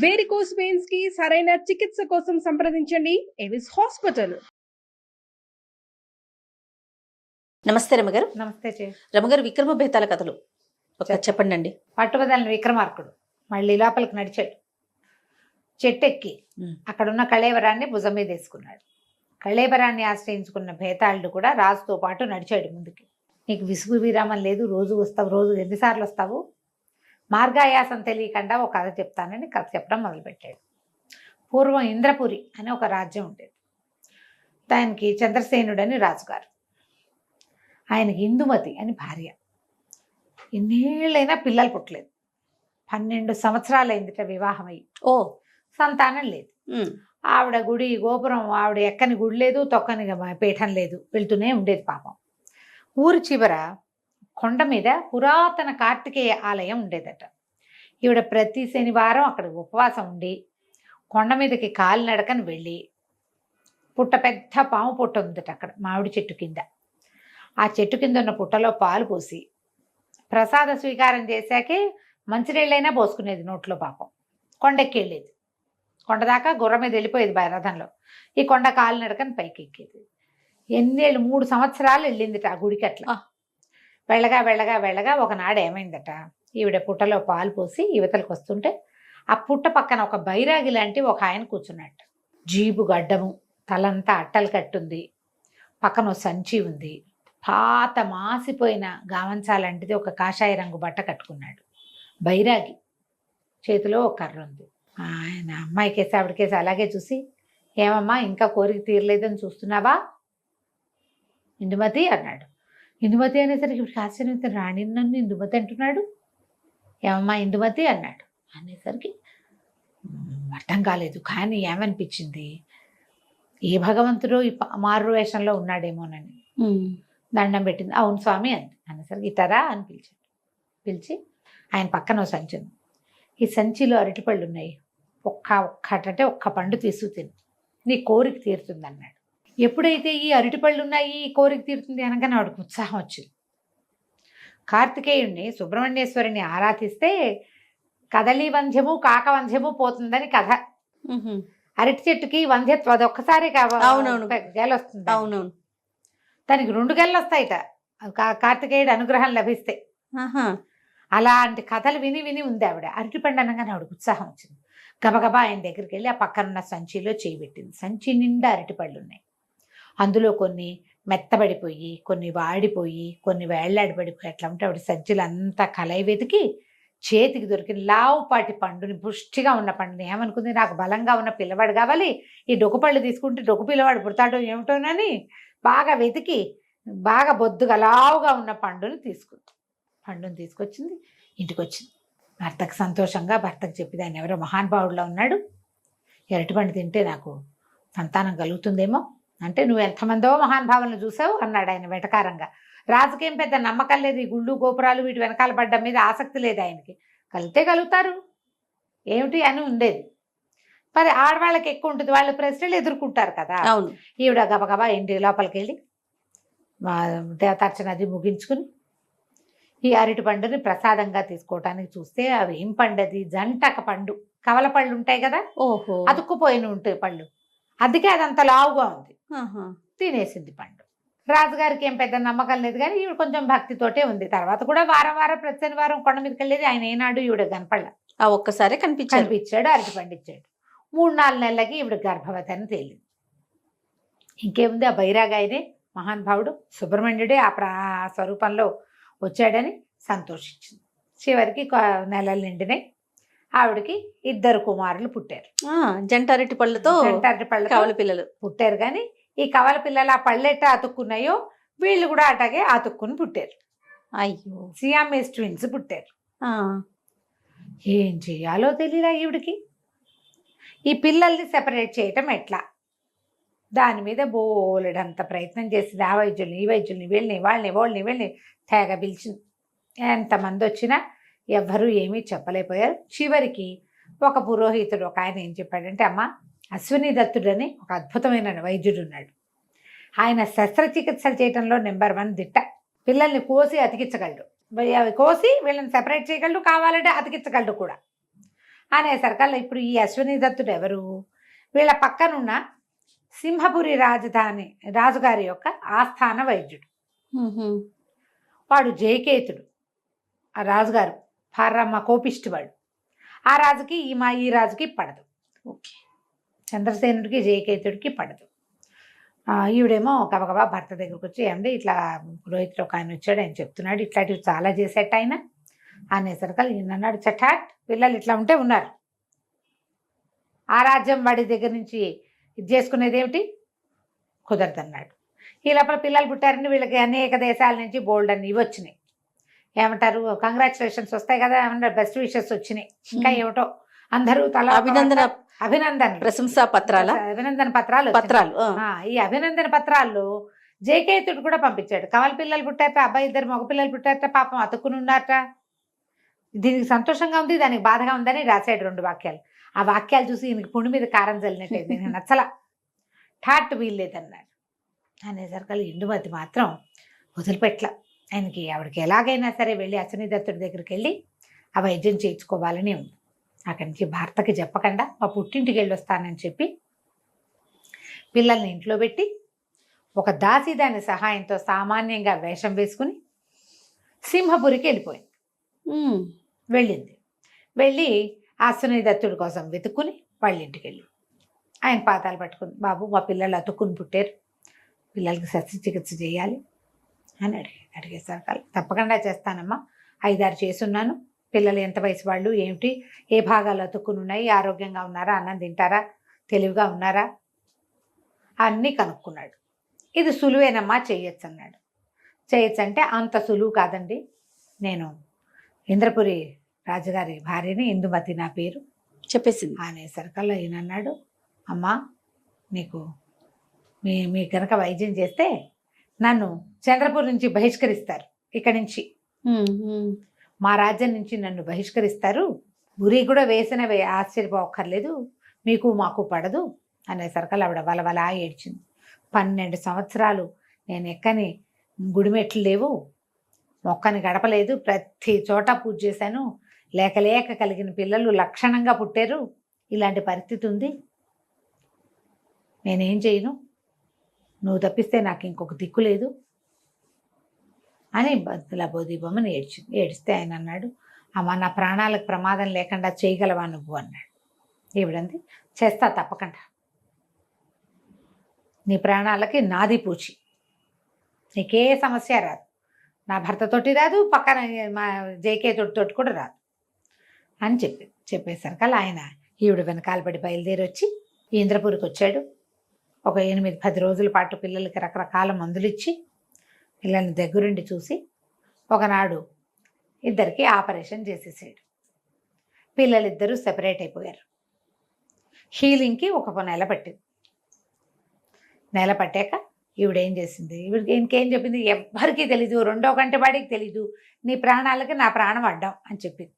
Varicose veins కి సరైన చికిత్స కోసం సంప్రదించండి ఎవిస్ హాస్పిటల్. నమస్తే రమగారు. నమస్తే రమగారు, విక్రమ బేతాల కథలు చెప్పండి అండి. పట్టుబదలని విక్రమార్కుడు మళ్ళీ లోపలికి నడిచాడు. చెట్టెక్కి అక్కడున్న కళేవరాన్ని భుజం మీద వేసుకున్నాడు. కళేవరాన్ని ఆశ్రయించుకున్న బేతాళుడు కూడా రాజుతో పాటు నడిచాడు ముందుకి. నీకు విసుగు విరామం లేదు, రోజు వస్తావు, రోజు ఎన్నిసార్లు వస్తావు, మార్గాయాసం తెలియకుండా ఒక కథ చెప్తానని కథ చెప్పడం మొదలుపెట్టాడు. పూర్వం ఇంద్రపురి అని ఒక రాజ్యం ఉండేది. దానికి చంద్రసేనుడని రాజుగారు, ఆయనకి ఇందుమతి అని భార్య. ఎన్నేళ్ళైనా పిల్లలు పుట్టలేదు. 12 సంవత్సరాలైందిట వివాహమయ్యి. సంతానం లేదు. ఆవిడ గుడి గోపురం, ఆవిడ ఎక్కని గుడి లేదు, తొక్కని పీఠం లేదు, వెళ్తూనే ఉండేది పాపం. ఊరి చివర కొండ మీద పురాతన కార్తికేయ ఆలయం ఉండేదట. ఈవిడ ప్రతి శనివారం అక్కడ ఉపవాసం ఉండి కొండ మీదకి కాలినడకని వెళ్ళి, పెద్ద పాము పుట్ట ఉందట అక్కడ మామిడి చెట్టు కింద. ఆ చెట్టు కింద ఉన్న పుట్టలో పాలు పోసి ప్రసాద స్వీకారం చేశాకే మంచినీళ్ళైనా పోసుకునేది నోట్లో. పాపం కొండెక్కి వెళ్ళేది. కొండ దాకా గుర్ర మీద వెళ్ళిపోయేది రథంలో. ఈ కొండ కాలినడకని పైకి ఎక్కేది. ఎన్నేళ్ళు 3 సంవత్సరాలు వెళ్ళిందిట ఆ గుడికి. అట్లా వెళ్ళగా వెళ్ళగా వెళ్ళగా ఒకనాడు ఏమైందట, ఈవిడ పుట్టలో పాలు పోసి యువతలకు వస్తుంటే ఆ పుట్ట పక్కన ఒక బైరాగి లాంటి ఒక ఆయన కూర్చున్నట్టు. జీబు గడ్డము, తలంతా అట్టలు కట్టుంది, పక్కన సంచి ఉంది, పాత మాసిపోయిన గావంచాలాంటిది ఒక కాషాయ రంగు బట్ట కట్టుకున్నాడు బైరాగి. చేతిలో ఒక కర్ర ఉంది. ఆయన అమ్మాయికేసి ఆవిడకేసి అలాగే చూసి, ఏమమ్మా ఇంకా కోరిక తీరలేదని చూస్తున్నావా ఇందుమతి అన్నాడు. ఇందుమతి అనేసరికి ఇప్పుడు ఆశ్చర్యం, రాణి నన్ను ఇందుమతి అంటున్నాడు, ఏమమ్మా ఇందుమతి అన్నాడు. అనేసరికి అర్థం కాలేదు. కానీ ఏమనిపించింది, ఏ భగవంతుడో ఈ మారు వేషంలో ఉన్నాడేమోనని దండం పెట్టింది. అవును స్వామి అంది. అనేసరికి ఇటారా అని పిలిచాడు. పిలిచి ఆయన పక్కన ఓ సంచి ఉంది. ఈ సంచిలో అరటిపళ్ళు ఉన్నాయి, ఒక్కటంటే ఒక్క పండు తీసుకు తిను, నీ కోరిక తీరుతుంది అన్నాడు. ఎప్పుడైతే ఈ అరటిపళ్ళు ఉన్నాయి, ఈ కోరిక తీరుతుంది అనగానే ఆవిడకు ఉత్సాహం వచ్చింది. కార్తికేయుడిని సుబ్రహ్మణ్యేశ్వరిని ఆరాధిస్తే కదలి వంధ్యము కాకవంధ్యము పోతుందని కథ. అరటి చెట్టుకి వంధ్యత్వం అది ఒక్కసారి గెల వస్తుంది. అవునవును, దానికి 2 గెలలు వస్తాయిట కార్తికేయుడు అనుగ్రహం లభిస్తే. అలాంటి కథలు విని విని ఉంది ఆవిడ. అరటిపండు అనగానే ఆవిడకు ఉత్సాహం వచ్చింది. గబగబా ఆయన దగ్గరికి వెళ్ళి ఆ పక్కనున్న సంచిలో చేయబెట్టింది. సంచి నిండా అరటిపళ్ళు ఉన్నాయి. అందులో కొన్ని మెత్తబడిపోయి, కొన్ని వాడిపోయి, కొన్ని వేళ్లాడిపడిపోయి అట్లా ఉంటే ఆవిడ సంచిలో అంతా కలయి వెతికి చేతికి దొరికిన లావుపాటి పండుని, పుష్టిగా ఉన్న పండుని ఏమనుకుంది, నాకు బలంగా ఉన్న పిల్లవాడు కావాలి, ఈ డొక్కుపళ్ళు తీసుకుంటే డొక్కు పిల్లవాడు పుడతాడో ఏమిటోనని బాగా వెతికి బాగా బొద్దుగా లావుగా ఉన్న పండుని తీసుకుంది. పండుని తీసుకొచ్చింది, ఇంటికి వచ్చింది. భర్తకు సంతోషంగా భర్తకు చెప్పింది, ఆయన ఎవరో మహానుభావుడిలో ఉన్నాడు, అరటిపండు తింటే నాకు సంతానం కలుగుతుందేమో అంటే, నువ్వు ఎంతమందో మహానుభావులను చూసావు అన్నాడు ఆయన వెటకారంగా. రాజుకేం పెద్ద నమ్మకం లేదు, ఈ గుళ్ళు గోపురాలు వీటి వెనకాల పడ్డం మీద ఆసక్తి లేదు ఆయనకి. కలితే కలుగుతారు ఏమిటి అని ఉండేది. మరి ఆడవాళ్ళకి ఎక్కువ ఉంటుంది, వాళ్ళు ప్రశ్నలు ఎదుర్కొంటారు కదా. ఈవిడ గబగబా ఇంటి లోపలికి వెళ్ళి దేవతార్చన అది ముగించుకుని ఈ అరటి పండుని ప్రసాదంగా తీసుకోవటానికి చూస్తే అవి ఏం పండది, జంటక పండు, కవల పళ్ళు ఉంటాయి కదా, అతుక్కుపోయిన ఉంటాయి పళ్ళు, అందుకే అదంత లావుగా ఉంది. తినేసింది పండు. రాజుగారికి ఏం పెద్ద నమ్మకం లేదు, కానీ ఈవిడ కొంచెం భక్తితోటే ఉంది. తర్వాత కూడా వారం వారం ప్రతి శనివారం కొండ మీదకి వెళ్ళేది. ఆయన ఏనాడు ఈవిడ కనపడ, ఒక్కసారి కనిపించాడు, అరటి పండు ఇచ్చాడు. 3-4 నెలలకి ఈవిడ గర్భవతి అని తేలింది. ఇంకేముంది, ఆ బైరాగాయనే మహానుభావుడు సుబ్రహ్మణ్యుడే ఆ స్వరూపంలో వచ్చాడని సంతోషించింది. చివరికి నెలలు నిండినాయి. ఆవిడకి 2 కుమారులు పుట్టారు. జంట అరటి పళ్ళతో కవల పిల్లలు పుట్టారు. కానీ ఈ కవల పిల్లలు ఆ పళ్ళెట్ట అతుక్కున్నాయో వీళ్ళు కూడా అటాగే అతుక్కుని పుట్టారు. అయ్యో, సియామేస్ ట్విన్స్ పుట్టారు. ఏం చెయ్యాలో తెలియలా ఈవిడికి. ఈ పిల్లల్ని సెపరేట్ చేయటం ఎట్లా, దాని మీద బోలెడంత ప్రయత్నం చేసింది. ఆ వైద్యుల్ని ఈ వైద్యుల్ని, వీళ్ళని వాళ్ళని తెగ పిలిచింది. ఎంతమంది వచ్చినా ఎవ్వరూ ఏమీ చెప్పలేకపోయారు. చివరికి ఒక పురోహితుడు ఒక ఆయన ఏం చెప్పాడంటే, అమ్మ అశ్విని దత్తుడని ఒక అద్భుతమైన వైద్యుడు ఉన్నాడు, ఆయన శస్త్రచికిత్సలు చేయడంలో నెంబర్ 1 దిట్ట. పిల్లల్ని కోసి అతికించగలడు, కోసి వీళ్ళని సెపరేట్ చేయగలడు, కావాలంటే అతికించగలడు కూడా. అనేసరికల్లా ఇప్పుడు ఈ అశ్విని దత్తుడు ఎవరు? వీళ్ళ పక్కనున్న సింహపురి రాజుగారి యొక్క ఆస్థాన వైద్యుడు. వాడు జయకేతుడు. ఆ రాజుగారు పారమ్మ కోపిష్టి వాడు. ఆ రాజుకి ఈ రాజుకి పడదు. ఓకే. చంద్రసేనుడికి జయకేతుడికి పడదు. ఈవిడేమో గబగబా భర్త దగ్గరకు వచ్చి, ఏమంటే ఇట్లా పురోహితుడు ఒక ఆయన వచ్చాడు, ఆయన చెప్తున్నాడు ఇట్లాంటివి చాలా చేసేట ఆయన అనేసరికి ఈయన అన్నాడు, చటాట్ పిల్లలు ఇట్లా ఉంటే ఉన్నారు, ఆ రాజ్యం వాడి దగ్గర నుంచి ఇది చేసుకునేది ఏమిటి, కుదరదన్నాడు. ఈ లోపల పిల్లలు పుట్టారని వీళ్ళకి అనేక దేశాల నుంచి బోల్డ్ అని ఇవి వచ్చినాయి. ఏమంటారు, కంగ్రాచులేషన్స్ వస్తాయి కదా, ఏమంటారు బెస్ట్ విషెస్ వచ్చినాయి. ఇంకా ఏమిటో అందరూ తల అభినందన ప్రశంసా పత్రాలు ఈ అభినందన పత్రాల్లో జయకేతుడు కూడా పంపించాడు. కమల పిల్లలు పుట్టారట, అబ్బాయి ఇద్దరు మగ పిల్లలు పుట్టారట, పాపం అతుక్కుని ఉన్నారట. దీనికి సంతోషంగా ఉంది, దానికి బాధగా ఉందని రాశాడు 2 వాక్యాలు. ఆ వాక్యాలు చూసి ఈయనకి పుండి మీద కారం చల్లినట్టయితే నేను నచ్చల, ఠాట్ వీల్లేదన్నాడు. అనేసరికి ఇందుమతి మాత్రం వదిలిపెట్ల. ఆయనకి ఆవిడకి ఎలాగైనా సరే వెళ్ళి అశ్విని దత్తుడి దగ్గరికి వెళ్ళి ఆ వైద్యం చేయించుకోవాలని ఉంది. అక్కడి నుంచి భర్తకి చెప్పకుండా మా పుట్టింటికి వెళ్ళి వస్తానని చెప్పి పిల్లల్ని ఇంట్లో పెట్టి ఒక దాసీదాని సహాయంతో సామాన్యంగా వేషం వేసుకుని సింహపురికి వెళ్ళిపోయింది. వెళ్ళింది. వెళ్ళి అశ్విని దత్తుడి కోసం వెతుక్కుని వాళ్ళ ఇంటికి వెళ్ళి ఆయన పాదాలు పట్టుకుని, బాబు మా పిల్లలు అతుక్కుని పుట్టారు, పిల్లలకి శస్త్రచికిత్స చేయాలి అని అడిగేసరికి తప్పకుండా చేస్తానమ్మా, 5-6 చేసున్నాను, పిల్లలు ఎంత వయసు వాళ్ళు, ఏమిటి, ఏ భాగాలు అతుక్కుని ఉన్నాయి, ఆరోగ్యంగా ఉన్నారా, అన్నం తింటారా, తెలివిగా ఉన్నారా అన్నీ కనుక్కున్నాడు. ఇది సులువేనమ్మా, చేయొచ్చు అన్నాడు. చేయొచ్చు అంటే అంత సులువు కాదండి, నేను ఇంద్రపురి రాజుగారి భార్యని, ఇందుమతి నా పేరు చెప్పేసింది. అనేసరికల్లా ఈయన అన్నాడు, అమ్మా నీకు మీ కనుక వైద్యం చేస్తే నన్ను చంద్రపూర్ నుంచి బహిష్కరిస్తారు, ఇక్కడి నుంచి మా రాజ్యం నుంచి నన్ను బహిష్కరిస్తారు, ఉరి కూడా వేసిన ఆశ్చర్యపోక్కర్లేదు, మీకు మాకు పడదు అనేసరికల్లా ఆవిడ వలవలా ఏడ్చింది. 12 సంవత్సరాలు నేను ఎక్కని గుడిమెట్లు లేవు, మొక్కని గడపలేదు, ప్రతి చోట పూజ చేశాను, లేక కలిగిన పిల్లలు లక్షణంగా పుట్టారు, ఇలాంటి పరిస్థితి ఉంది, నేనేం చేయను, నువ్వు తప్పిస్తే నాకు ఇంకొక దిక్కు లేదు అని లబోదీపమని ఏడిస్తే ఆయన అన్నాడు, అమ్మ నా ప్రాణాలకు ప్రమాదం లేకుండా చేయగలవా నువ్వు అన్నాడు. ఈవిడంది, చేస్తా తప్పకుండా, నీ ప్రాణాలకి నాది పూచి, నీకే సమస్య రాదు, నా భర్తతోటి రాదు, పక్కన మా జయకేతుడితోటి కూడా రాదు అని చెప్పేసరికి ఆయన ఈవిడ వెనకాల పడి బయలుదేరి వచ్చి ఇంద్రపూరికి వచ్చాడు. ఒక 8-10 రోజుల పాటు పిల్లలకి రకరకాల మందులు ఇచ్చి పిల్లల్ని దగ్గరుండి చూసి ఒకనాడు ఇద్దరికి ఆపరేషన్ చేసేసాడు. పిల్లలిద్దరూ సెపరేట్ అయిపోయారు. హీలింగ్కి ఒక నెల పట్టింది. నెల పట్టాక ఈవిడేం చేసింది, ఈవిడికి ఇంకేం చెప్పింది, ఎవ్వరికీ తెలీదు, 2వ కంటి వాడికి తెలీదు, నీ ప్రాణాలకి నా ప్రాణం అడ్డం అని చెప్పింది.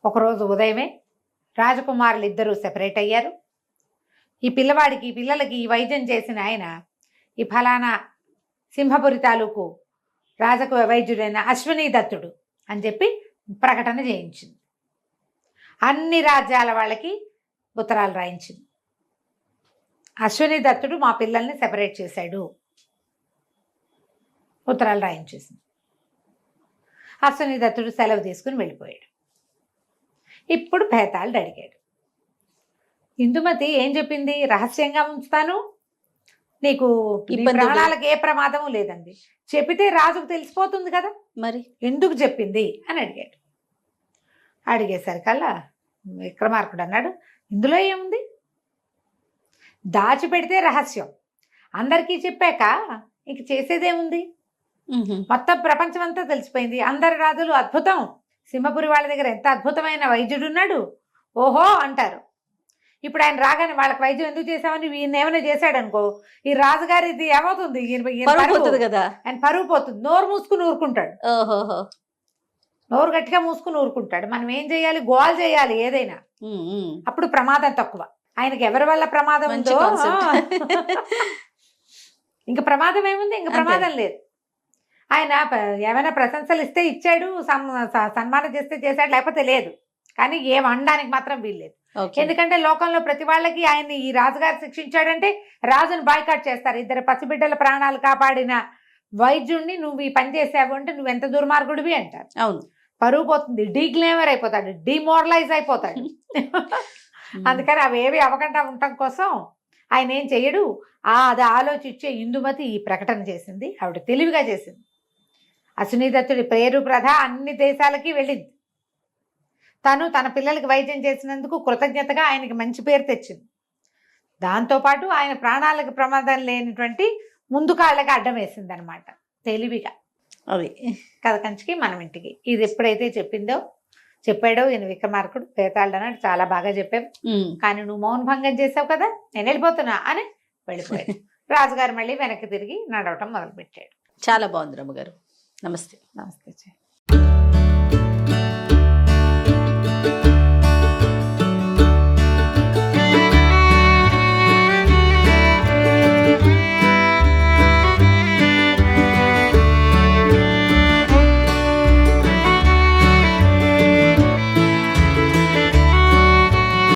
ఒకరోజు ఉదయమే రాజకుమారులు ఇద్దరూ సెపరేట్ అయ్యారు. ఈ పిల్లలకి ఈ వైద్యం చేసిన ఆయన ఈ ఫలానా సింహపురి తాలూకు రాజకు వైద్యుడైన అశ్విని దత్తుడు అని చెప్పి ప్రకటన చేయించింది. అన్ని రాజ్యాల వాళ్ళకి ఉత్తరాలు రాయించింది, అశ్విని దత్తుడు మా పిల్లల్ని సెపరేట్ చేశాడు, ఉత్తరాలు రాయించేసింది. అశ్విని దత్తుడు సెలవు తీసుకుని వెళ్ళిపోయాడు. ఇప్పుడు భేతాళుడు అడిగాడు, ఇందుమతి ఏం చెప్పింది, రహస్యంగా ఉంచుతాను, నీకు ప్రాణాలకు ఏ ప్రమాదము లేదండి, చెప్పితే రాజుకు తెలిసిపోతుంది కదా, మరి ఎందుకు చెప్పింది అని అడిగాడు. అడిగేసరికల్లా విక్రమార్కుడు అన్నాడు, ఇందులో ఏముంది, దాచిపెడితే రహస్యం, అందరికీ చెప్పాక ఇంక చేసేదేముంది, మొత్తం ప్రపంచం అంతా తెలిసిపోయింది, అందరి రాజులు అద్భుతం, సింహపురి వాళ్ళ దగ్గర ఎంత అద్భుతమైన వైద్యుడు ఉన్నాడు ఓహో అంటారు. ఇప్పుడు ఆయన రాగానే వాళ్ళకి వైద్యం ఎందుకు చేసామని ఈయన ఏమైనా చేశాడు అనుకో, ఈ రాజుగారి ఇది ఏమవుతుంది, కదా, ఆయన పరువు పోతుంది, నోరు మూసుకుని ఊరుకుంటాడు, నోరు గట్టిగా మూసుకుని ఊరుకుంటాడు. మనం ఏం చేయాలి, గోల్ చేయాలి ఏదైనా, అప్పుడు ప్రమాదం తక్కువ. ఆయనకి ఎవరి వల్ల ప్రమాదం ఉందో ఇంకా ప్రమాదం ఏముంది, ఇంకా ప్రమాదం లేదు. ఆయన ఏమైనా ప్రశంసలు ఇస్తే ఇచ్చాడు, సన్మానం చేస్తే చేశాడు, లేకపోతే లేదు. కానీ ఏం అనడానికి మాత్రం వీల్లేదు. ఓకే. ఎందుకంటే లోకంలో ప్రతి వాళ్ళకి ఆయన్ని ఈ రాజుగారు శిక్షించాడంటే రాజును బాయ్కాట్ చేస్తారు. 2 పసిబిడ్డల ప్రాణాలు కాపాడిన వైద్యుడిని నువ్వు ఈ పని చేసావు అంటే నువ్వు ఎంత దుర్మార్గుడివి అంటారు. అవును. పరువు పోతుంది, డీగ్లేమర్ అయిపోతాడు, డిమోరలైజ్ అయిపోతాడు. అందుకని అవి ఏవి అవ్వకుండా ఉండటం కోసం ఆయన ఏం చెయ్యడు. అది ఆలోచించే ఇందుమతి ఈ ప్రకటన చేసింది. ఆవిడ తెలివిగా చేసింది. అశ్వినీదత్తుడి పేరు ప్రధ అన్ని దేశాలకి వెళ్ళింది. తను తన పిల్లలకి వైద్యం చేసినందుకు కృతజ్ఞతగా ఆయనకి మంచి పేరు తెచ్చింది. దాంతోపాటు ఆయన ప్రాణాలకు ప్రమాదం లేనటువంటి ముందు కాళ్ళకి అడ్డం వేసింది అనమాట తెలివిగా. అది కథ కంచికి మనం ఇంటికి. ఇది ఎప్పుడైతే చెప్పాడో ఈయన విక్రమార్కుడు బేతాళుడు అన్నాడు, చాలా బాగా చెప్పావు, కానీ నువ్వు మౌన భంగం చేసావు కదా, నేను వెళ్ళిపోతున్నా అని వెళ్ళిపోయాడు. రాజుగారు మళ్ళీ వెనక్కి తిరిగి నడవటం మొదలుపెట్టాడు. చాలా బాగుంది రమ్మగారు. నమస్తే. నమస్తే.